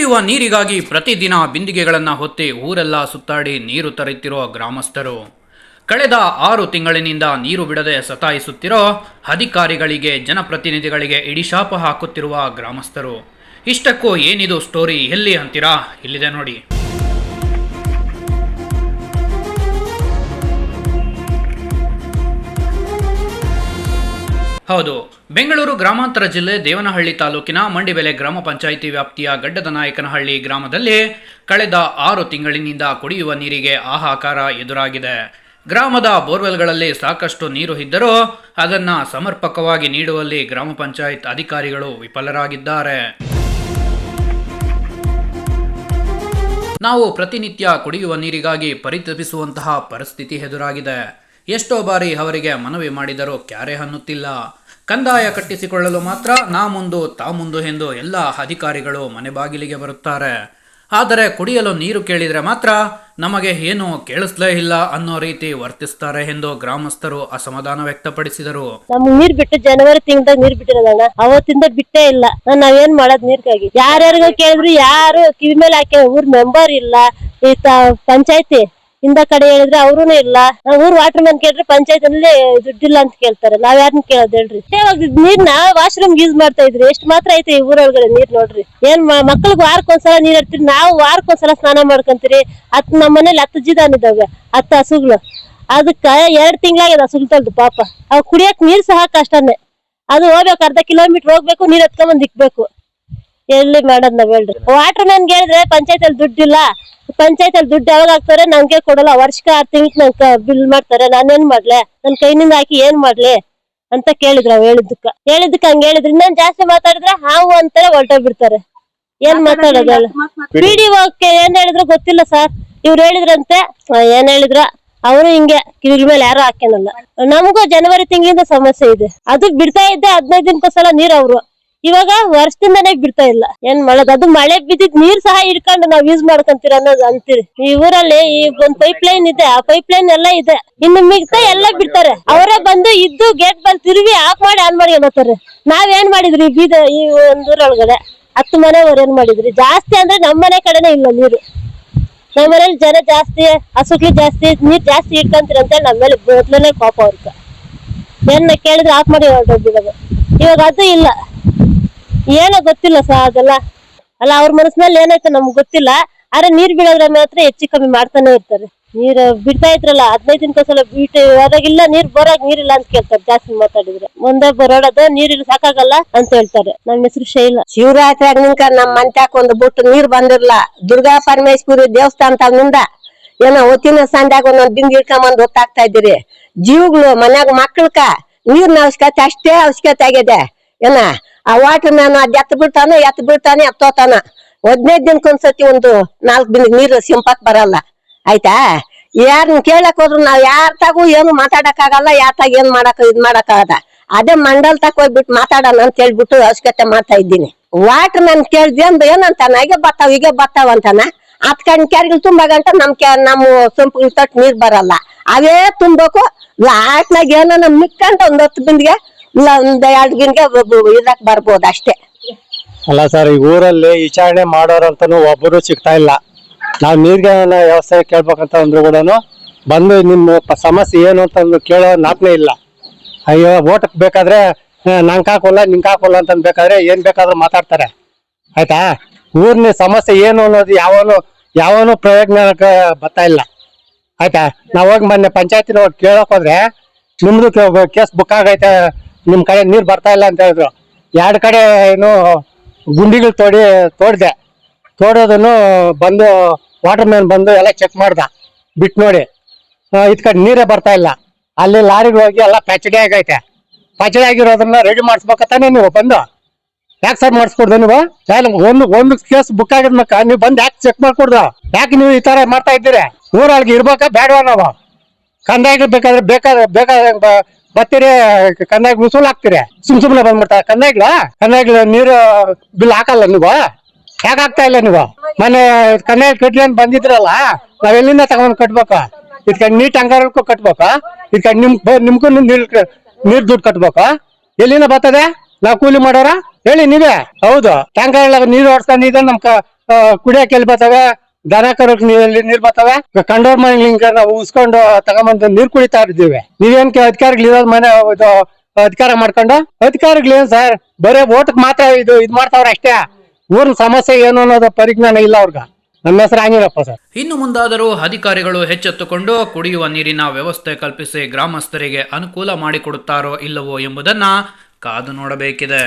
ಕುಡಿಯುವ ನೀರಿಗಾಗಿ ಪ್ರತಿದಿನ ಬಿಂದಿಗೆಗಳನ್ನು ಹೊತ್ತಿ ಊರೆಲ್ಲ ಸುತ್ತಾಡಿ ನೀರು ತರುತ್ತಿರುವ ಗ್ರಾಮಸ್ಥರು. ಕಳೆದ 6 ತಿಂಗಳಿನಿಂದ ನೀರು ಬಿಡದೆ ಸತಾಯಿಸುತ್ತಿರೋ ಅಧಿಕಾರಿಗಳಿಗೆ, ಜನಪ್ರತಿನಿಧಿಗಳಿಗೆ ಇಡಿಶಾಪ ಹಾಕುತ್ತಿರುವ ಗ್ರಾಮಸ್ಥರು. ಇಷ್ಟಕ್ಕೂ ಏನಿದು ಸ್ಟೋರಿ ಎಲ್ಲಿ ಅಂತೀರಾ? ಇಲ್ಲಿದೆ ನೋಡಿ. ಹೌದು, ಬೆಂಗಳೂರು ಗ್ರಾಮಾಂತರ ಜಿಲ್ಲೆ ದೇವನಹಳ್ಳಿ ತಾಲೂಕಿನ ಮಂಡಿಬೆಲೆ ಗ್ರಾಮ ಪಂಚಾಯಿತಿ ವ್ಯಾಪ್ತಿಯ ಗಡ್ಡದನಾಯಕನಹಳ್ಳಿ ಗ್ರಾಮದಲ್ಲಿ ಕಳೆದ 6 ತಿಂಗಳಿನಿಂದ ಕುಡಿಯುವ ನೀರಿಗೆ ಹಾಹಾಕಾರ ಎದುರಾಗಿದೆ. ಗ್ರಾಮದ ಬೋರ್ವೆಲ್ಗಳಲ್ಲಿ ಸಾಕಷ್ಟು ನೀರು ಇದ್ದರೂ ಅದನ್ನು ಸಮರ್ಪಕವಾಗಿ ನೀಡುವಲ್ಲಿ ಗ್ರಾಮ ಪಂಚಾಯತ್ ಅಧಿಕಾರಿಗಳು ವಿಫಲರಾಗಿದ್ದಾರೆ. ನಾವು ಪ್ರತಿನಿತ್ಯ ಕುಡಿಯುವ ನೀರಿಗಾಗಿ ಪರಿತಪಿಸುವಂತಹ ಪರಿಸ್ಥಿತಿ ಎದುರಾಗಿದೆ. ಎಷ್ಟೋ ಬಾರಿ ಅವರಿಗೆ ಮನವಿ ಮಾಡಿದರೂ ಕ್ಯಾರೆ ಅನ್ನುತ್ತಿಲ್ಲ. ಕಂದಾಯ ಕಟ್ಟಿಸಿಕೊಳ್ಳಲು ಮಾತ್ರ ನಾ ಮುಂದು ತಾ ಮುಂದು ಎಂದು ಎಲ್ಲ ಅಧಿಕಾರಿಗಳು ಮನೆ ಬಾಗಿಲಿಗೆ ಬರುತ್ತಾರೆ. ಆದರೆ ಕುಡಿಯಲು ನೀರು ಕೇಳಿದರೆ ಮಾತ್ರ ನಮಗೆ ಏನು ಕೇಳಿಸ್ಲೇ ಇಲ್ಲ ಅನ್ನೋ ರೀತಿ ವರ್ತಿಸ್ತಾರೆ ಎಂದು ಗ್ರಾಮಸ್ಥರು ಅಸಮಾಧಾನ ವ್ಯಕ್ತಪಡಿಸಿದರು. ನಮ್ಗೆ ನೀರ್ ಬಿಟ್ಟು ಜನವರಿ ತಿಂಗಳದಾಗ ನೀರ್ ಬಿಟ್ಟಿರೋದಣ್ಣ, ಅವತ್ತಿಂದ ಬಿಟ್ಟೇ ಇಲ್ಲ. ನಾವೇನ್ ಮಾಡೋದ್ ನೀರ್ಗಾಗಿ? ಯಾರ್ಯಾರಿಗೂ ಕೇಳಿದ್ರು ಯಾರು ಕಿವಿ ಮೇಲೆ ಹಾಕಿ ಊರ್ ಮೆಂಬರ್ ಇಲ್ಲ. ಈ ಪಂಚಾಯತಿ ಇಂದ ಕಡೆ ಹೇಳಿದ್ರೆ ಅವ್ರೂ ಇಲ್ಲ. ಊರ್ ವಾಟರ್ ಮ್ಯಾನ್ ಕೇಳಿದ್ರೆ ಪಂಚಾಯತ್ ಅಲ್ಲಿ ದುಡ್ಡಿಲ್ಲ ಅಂತ ಕೇಳ್ತಾರೆ. ನಾವ್ ಯಾರನ್ನ ಕೇಳೋದ್ ಹೇಳ್ರಿ? ನೀರ್ನ ವಾಶ್ರೂಮ್ ಯೂಸ್ ಮಾಡ್ತಾ ಇದ್ರಿ, ಎಷ್ಟು ಮಾತ್ರ ಐತೆ ಈ ಊರೊಳಗಡೆ ನೀರ್ ನೋಡ್ರಿ. ಏನ್ ಮಕ್ಳಿಗೆ ವಾರಕ್ಕೊಂದ್ಸಲ ನೀರ್ ಇರ್ತೀರಿ, ನಾವು ವಾರಕ್ಕೊಂದ್ಸಲ ಸ್ನಾನ ಮಾಡ್ಕೊಂತೀರಿ. ನಮ್ಮ ಮನೇಲಿ 10 ಜಿದಾನಿದಾವೆ, 10 ಹಸುಗಳು. ಅದಕ್ಕ 2 ತಿಂಗಳಾಗಿದೆ ಹಸುಗಳ್ದು ಪಾಪ. ಅವ್ ಕುಡಿಯಕ್ ನೀರ್ ಸಹ ಕಷ್ಟನೇ. ಅದು ಹೋಗ್ಬೇಕು, 1/2 ಕಿಲೋಮೀಟರ್ ಹೋಗ್ಬೇಕು, ನೀರ್ ಎತ್ಕೊಂಡ್ ಇಕ್ಬೇಕು. ಎಲ್ಲಿ ಮಾಡೋದ್ ನಾವ್ ಹೇಳ್ರಿ? ವಾಟರ್ ಮ್ಯಾನ್ ಹೇಳಿದ್ರೆ ಪಂಚಾಯತ್ ಅಲ್ಲಿ ದುಡ್ಡಿಲ್ಲ, ಪಂಚಾಯತ್ ಅಲ್ಲಿ ದುಡ್ಡು ಯಾವಾಗ ಹಾಕ್ತಾರೆ ನಂಗೆ ಕೊಡಲ್ಲ, ವರ್ಷಕ್ಕೆ 6 ತಿಂಗ್ಳು ನಂಗೆ ಬಿಲ್ ಮಾಡ್ತಾರೆ. ನಾನೇನ್ ಮಾಡ್ಲೆ? ನನ್ ಕೈನಿಂದ ಹಾಕಿ ಏನ್ ಮಾಡ್ಲಿ ಅಂತ ಕೇಳಿದ್ರ. ಹೇಳಿದ್ದಕ್ಕ ಹಂಗ ಹೇಳಿದ್ರಿ. ಇನ್ನೊಂದ್ ಜಾಸ್ತಿ ಮಾತಾಡಿದ್ರೆ ಹಾವು ಅಂತಾರೆ, ಹೊರಟೋಗ್ಬಿಡ್ತಾರೆ. ಏನ್ ಮಾತಾಡೋದು ಹೇಳ? PDO ಏನ್ ಹೇಳಿದ್ರು ಗೊತ್ತಿಲ್ಲ ಸರ್. ಇವ್ರು ಹೇಳಿದ್ರಂತೆ, ಏನ್ ಹೇಳಿದ್ರ ಅವರು ಹಿಂಗೆ ಕಿವಿ ಮೇಲೆ ಯಾರು ಹಾಕ್ಯನಲ್ಲ. ನಮಗೂ ಜನವರಿ ತಿಂಗಳಿಂದ ಸಮಸ್ಯೆ ಇದೆ. ಅದು ಬಿಡ್ತಾ ಇದ್ದೆ 15 ದಿನಕ್ಕೊಂದ್ಸಲ ನೀರ್. ಅವರು ಇವಾಗ ವರ್ಷದಿಂದಾನೇ ಬಿಡ್ತಾ ಇಲ್ಲ. ಏನ್ ಮಾಡೋದು? ಅದು ಮಳೆ ಬಿದ್ದಿದ್ ನೀರ್ ಸಹ ಹಿಡ್ಕೊಂಡು ನಾವ್ ಯೂಸ್ ಮಾಡ್ಕೊಂತೀರ ಅನ್ನೋದು ಅಂತೀರಿ. ಈ ಊರಲ್ಲಿ ಈಗ ಒಂದ್ ಪೈಪ್ ಲೈನ್ ಇದೆ, ಆ ಪೈಪ್ ಲೈನ್ ಎಲ್ಲ ಇದೆ. ಇನ್ನು ಮಿಗ್ತಾ ಎಲ್ಲ ಬಿಡ್ತಾರೆ. ಅವರೇ ಬಂದು ಇದ್ದು ಗೇಟ್ ಬಂದ್ ತಿರುವಿ ಆಫ್ ಮಾಡಿ ಆನ್ ಮಾಡಿ ಹೋಗ್ತಾರೆ. ನಾವೇನ್ ಮಾಡಿದ್ರಿ? ಈ ಒಂದ್ ಊರೊಳಗಡೆ 10 ಮನೆಯವ್ರು ಏನ್ ಮಾಡಿದ್ರಿ? ಜಾಸ್ತಿ ಅಂದ್ರೆ ನಮ್ ಮನೆ ಕಡೆನೇ ಇಲ್ಲ ನೀರು. ನಮ್ಮ ಮನೇಲಿ ಜನ ಜಾಸ್ತಿ, ಹಸುಗ್ಲಿ ಜಾಸ್ತಿ, ನೀರ್ ಜಾಸ್ತಿ ಇಟ್ಕೊಂತೀರ ಅಂತ ನಮ್ಮ ಮೇಲೆ ಮೊದ್ಲನೇ ಪಾಪ ಅವ್ರಕ. ಏನ್ ಕೇಳಿದ್ರೆ ಆಫ್ ಮಾಡಿ ಹೊರಟೋಗ್ಬಿಡೋದು. ಇವಾಗ ಅದು ಇಲ್ಲ. ಏನೋ ಗೊತ್ತಿಲ್ಲ ಸರ್ ಅದೆಲ್ಲ. ಅಲ್ಲ, ಅವ್ರ ಮನಸ್ಸಿನಲ್ಲಿ ಏನಾಯ್ತು ನಮ್ಗೆ ಗೊತ್ತಿಲ್ಲ. ಆದ್ರೆ ನೀರ್ ಬಿಡೋದ್ರ ಮಾತ್ರ ಹೆಚ್ಚು ಕಮ್ಮಿ ಮಾಡ್ತಾನೆ ಇರ್ತಾರೆ. ನೀರ್ ಬಿಡ್ತಾ ಇದ್ರಲ್ಲ 15 ದಿನಕ್ಕೊಂದ್ಸಲ ಬಿಟ್ಟು ಅದಾಗಿಲ್ಲ ನೀರ್ ಬೋರಾಗ ನೀರಿಲ್ಲ ಅಂತ ಕೇಳ್ತಾರೆ. ಜಾಸ್ತಿ ಮಾತಾಡಿದ್ರೆ ಒಂದೇ ಬರೋಡದ ನೀರಿಲ್ಲ ಸಾಕಾಗಲ್ಲ ಅಂತ ಹೇಳ್ತಾರೆ. ನಮ್ಮ ಹೆಸರು ಶೈಲ. ಶಿವರಾತ್ರಿ ನಿಂಕ ನಮ್ ಮಂತ್ಯಾಕ ಒಂದು ಬಿಟ್ಟು ನೀರ್ ಬಂದಿರ್ಲ. ದುರ್ಗಾ ಪರಮೇಶ್ವರಿ ದೇವಸ್ಥಾನದಿಂದ ಏನೋ ಹೊತ್ತಿನ ಸಂದಾಗ ಒಂದೊಂದ್ ಬಿಂದ್ ಇಟ್ಕೊಂಬಂದ್ ಹೊತ್ತಾಗ್ತಾ ಇದ್ದೀರಿ. ಜೀವಗಳು ಮನ್ಯಾಗ ಮಕ್ಳಕ ನೀರ್ನ ಅವಶ್ಯಕತೆ ಅಷ್ಟೇ ಅವಶ್ಯಕತೆ ಆಗಿದೆ. ಏನ ಆ ವಾಟರ್ ಮ್ಯಾನ್ ಅದ್ ಎತ್ ಬಿಡ್ತಾನೆ ಎತ್ತೋತಾನ. 15 ದಿನಕ್ಕೊಂದ್ಸತಿ ಒಂದು 4 ಬಿಂದಿಗೆ ನೀರು ಸಿಂಪಕ್ ಬರಲ್ಲ. ಆಯ್ತಾ? ಯಾರನ್ನ ಕೇಳಕ್ ಹೋದ್ರು ನಾವ್ ಯಾರ್ತಾಗೂ ಏನು ಮಾತಾಡಕ್ ಆಗಲ್ಲ, ಯಾರ್ತಾಗ ಏನ್ ಮಾಡಕ್ ಆಗದ. ಅದೇ ಮಂಡಲ್ ತಕ ಹೋಗ್ಬಿಟ್ಟು ಮಾತಾಡೋಣ ಅಂತ ಹೇಳ್ಬಿಟ್ಟು ಅವಶ್ಯಕತೆ ಮಾಡ್ತಾ ಇದ್ದೀನಿ. ವಾಟರ್ ಮ್ಯಾನ್ ಕೇಳ್ದಿ ಅಂದ್ ಏನಂತಾನ, ಈಗ ಬರ್ತಾವ ಅಂತಾನ. 10 ಕಣ್ ಕ್ಯಾರಿಗಳು ತುಂಬ ಗಂಟ ನಮ್ಮ ಸೊಂಪುಗಳ ತಟ್ಟು ನೀರ್ ಬರಲ್ಲ. ಅವೇ ತುಂಬಬೇಕು. ಲಾಟ್ನಾಗ ಏನೋ ಮಿಕ್ಕಂತ ಒಂದ್ 10 ಬಿಂದಿಗೆ ಇಲ್ಲ, ಒಂದ್ 2 ಗಿನ್ಗೆ ಇದಕ್ ಬರ್ಬೋದು ಅಷ್ಟೇ. ಅಲ್ಲ ಸರ್, ಈ ಊರಲ್ಲಿ ವಿಚಾರಣೆ ಮಾಡೋರಂತನೂ ಒಬ್ಬರು ಸಿಗ್ತಾ ಇಲ್ಲ. ನಾವ್ ನೀರ್ಗೆ ವ್ಯವಸ್ಥೆ ಕೇಳ್ಬೇಕಂತ ಅಂದ್ರು ಕೂಡ ಬಂದು ನಿಮ್ಮ ಸಮಸ್ಯೆ ಏನು ಅಂತ ಕೇಳೋ ನಾಪನೇ ಇಲ್ಲ. ಅಯ್ಯೋ, ಓಟಕ್ ಬೇಕಾದ್ರೆ ನಂಗೆ ಹಾಕೋಲ್ಲ ನಿಂಗೆ ಹಾಕೋಲ್ಲ ಅಂತ ಬೇಕಾದ್ರೆ ಏನ್ ಬೇಕಾದ್ರೂ ಮಾತಾಡ್ತಾರೆ. ಆಯ್ತಾ? ಊರಿನ ಸಮಸ್ಯೆ ಏನು ಅನ್ನೋದು ಯಾವನು ಪ್ರಯೋಜನಕ್ಕೆ ಬರ್ತಾ ಇಲ್ಲ. ಆಯ್ತಾ? ನಾವ್ ಹೋಗಿ ಮೊನ್ನೆ ಪಂಚಾಯತಿನ ಕೇಳಕ್ ಹೋದ್ರೆ ನಿಮ್ದು ಕೇಸ್ ಬುಕ್ ಆಗೈತೆ, ನಿಮ್ ಕಡೆ ನೀರ್ ಬರ್ತಾ ಇಲ್ಲ ಅಂತ ಹೇಳಿದ್ರು. 2 ಕಡೆ ಏನು ಗುಂಡಿಗಳು ತೋಡ್ದೆ. ತೋಡೋದನ್ನು ಬಂದು ವಾಟರ್ ಮ್ಯಾನ್ ಬಂದು ಎಲ್ಲ ಚೆಕ್ ಮಾಡ್ದ, ಬಿಟ್ಟು ನೋಡಿ ಇದ್ ಕಡೆ ನೀರೇ ಬರ್ತಾ ಇಲ್ಲ. ಅಲ್ಲಿ ಲಾರಿಗಳು ಹೋಗಿ ಎಲ್ಲ ಪ್ಯಾಚಡಿ ಆಗೈತೆ. ಪ್ಯಾಚಡಿ ಆಗಿರೋದನ್ನ ರೆಡಿ ಮಾಡಿಸ್ಬೇಕತ್ತಾನೆ ನೀವು ಬಂದು. ಯಾಕೆ ಸರ್ ಮಾಡಿಸ್ಕೊಡ್ದು ನೀವು? ಒಂದು ಕೇಸ್ ಬುಕ್ ಆಗಿದ್ಮಕ್ಕ ನೀವು ಬಂದು ಯಾಕೆ ಚೆಕ್ ಮಾಡ್ಕೊಡ್ದು? ಯಾಕೆ ನೀವು ಈ ತರ ಮಾಡ್ತಾ ಇದ್ದೀರಿ? ಊರೊಳಗೆ ಇರ್ಬೇಕಾ ಬೇಡವಾ? ನಾವು ಕಂದಾಯ ಬೇಕಾದ್ರೆ ಬರ್ತೀರಿ, ಕಂದಾಯ ವಸೂಲ್ ಹಾಕ್ತೀರಿ. ಸುಮ್ನೆ ಬಂದ್ಬಿಡ್ತಾರೆ ಕಂದಾಯ ನೀರು ಬಿಲ್ ಹಾಕಲ್ಲ ನೀವು. ಯಾಕೆ ಆಗ್ತಾ ಇಲ್ಲ ನೀವು? ಮನೆ ಕಂದಾಯ ಕಟ್ಲಿ ಅಂತ ಬಂದಿದ್ರಲ್ಲ, ನಾವ್ ಎಲ್ಲಿಂದ ತಗೊಂಡ್ ಕಟ್ಬೇಕು? ಇದಕ್ಕೆ ನೀಟ್ ಅಂಗಾರಕ್ಕೂ ಕಟ್ಬೇಕು, ಇದಕ್ಕೆ ನಿಮ್ಗೂ ನೀರ್ ದುಡ್ಡು ಕಟ್ಬೇಕು. ಎಲ್ಲಿಂದ ಬರ್ತದೆ? ನಾವ್ ಕೂಲಿ ಮಾಡೋರ ಹೇಳಿ ನೀವೇ. ಹೌದು, ಟ್ಯಾಂಕರ್ ನೀರು ಓಡಿಸ್ಕೊಂಡಿದ್ರೆ ಕುಡಿಯಕ್ಕೆ ಎಲ್ಲಿ ಬರ್ತವೆ, ದನ ಕರುಕ್ ನೀರ್ ಬರ್ತವೆ. ಕಂಡೋರ್ ಮನೆಗಳಿಂದ ನಾವು ಉಸ್ಕೊಂಡು ತಗೊಂಬಂದು ನೀರ್ ಕುಡಿತಾ ಇದ್ದೀವಿ. ನೀವೇನ್ ಅಧಿಕಾರಿಗಳಿರೋದ್ ಮನೆ ಅಧಿಕಾರ ಮಾಡ್ಕೊಂಡು ಅಧಿಕಾರಿಗಳೇನ್ ಸರ್ ಬರೇ ಓಟಕ್ ಮಾತ್ರ ಇದು ಮಾಡ್ತಾವ್ರ ಅಷ್ಟೇ. ಊರಿನ ಸಮಸ್ಯೆ ಏನು ಅನ್ನೋದು ಪರಿಜ್ಞಾನ ಇಲ್ಲ ಅವ್ರಿಗೆ. ನಮ್ಮ ಹೆಸರು ಆಂಜನೇಯಪ್ಪ ಸರ್. ಇನ್ನು ಮುಂದಾದರೂ ಅಧಿಕಾರಿಗಳು ಎಚ್ಚೆತ್ತುಕೊಂಡು ಕುಡಿಯುವ ನೀರಿನ ವ್ಯವಸ್ಥೆ ಕಲ್ಪಿಸಿ ಗ್ರಾಮಸ್ಥರಿಗೆ ಅನುಕೂಲ ಮಾಡಿಕೊಡುತ್ತಾರೋ ಇಲ್ಲವೋ ಎಂಬುದನ್ನ ಕಾದು ನೋಡಬೇಕಿದೆ.